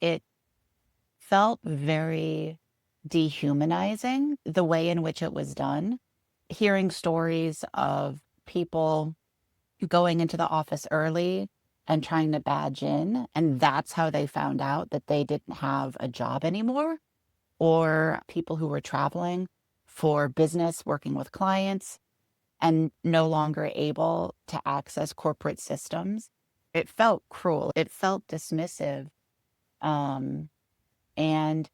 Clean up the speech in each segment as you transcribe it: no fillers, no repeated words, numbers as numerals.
it felt very dehumanizing, the way in which it was done. Hearing stories of people going into the office early and trying to badge in, and that's how they found out that they didn't have a job anymore, or people who were traveling for business, working with clients, and no longer able to access corporate systems. It felt cruel. It felt dismissive. Um, and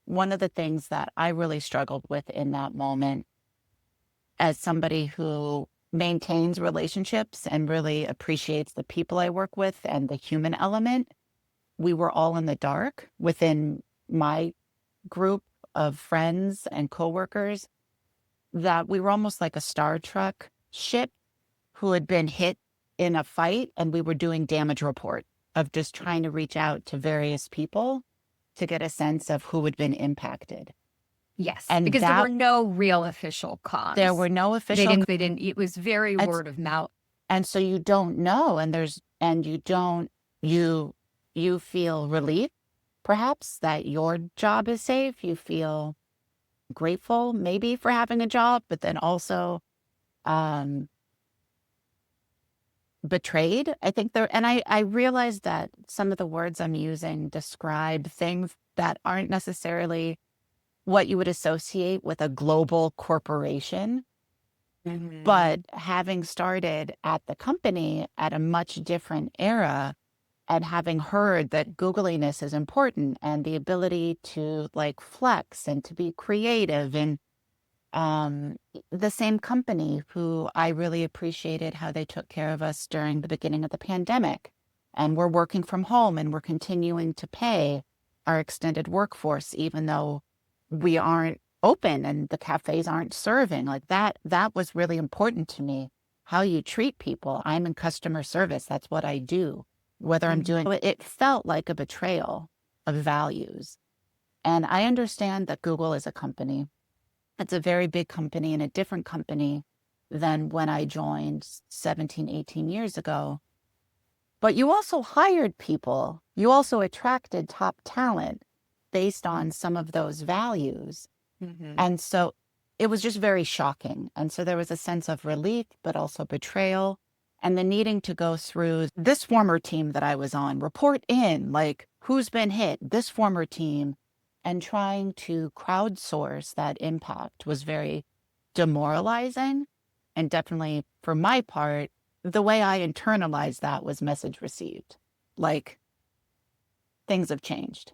one of the things that I really struggled with in that moment, as somebody who maintains relationships and really appreciates the people I work with and the human element, we were all in the dark within my group of friends and coworkers, that we were almost like a Star Trek ship who had been hit in a fight, and we were doing damage report of just trying to reach out to various people to get a sense of who had been impacted. Yes, And because there were that no real official there comms. were no They official, didn't they didn't it was very and, word of mouth. and so you don't know, and you don't, you, you feel relief, perhaps, that your job is safe. You feel grateful maybe for having a job, but then also, um, betrayed. I think there, and I realize that some of the words I'm using describe things that aren't necessarily what you would associate with a global corporation. But Mhm. having started at the company at a much different era, and having heard that Googliness is important and the ability to like flex and to be creative, and um, the same company who I really appreciated how they took care of us during the beginning of the pandemic. And we're working from home and we're continuing to pay our extended workforce, even though we aren't open and the cafes aren't serving. Like that was really important to me. How you treat people. I'm in customer service. That's what I do. Whether I'm Mhm. doing it felt like a betrayal of values. And I understand that Google is a company. It's a very big company and a different company than when I joined 17, 18 years ago. But you also hired people. You also attracted top talent based on some of those values. Mhm. And so it was just very shocking. And so there was a sense of relief, but also betrayal. And the needing to go through this former team that I was on, report in, like, who's been hit, this former team, and trying to crowdsource that impact was very demoralizing. And definitely for my part, the way I internalized that was message received. Like, things have changed.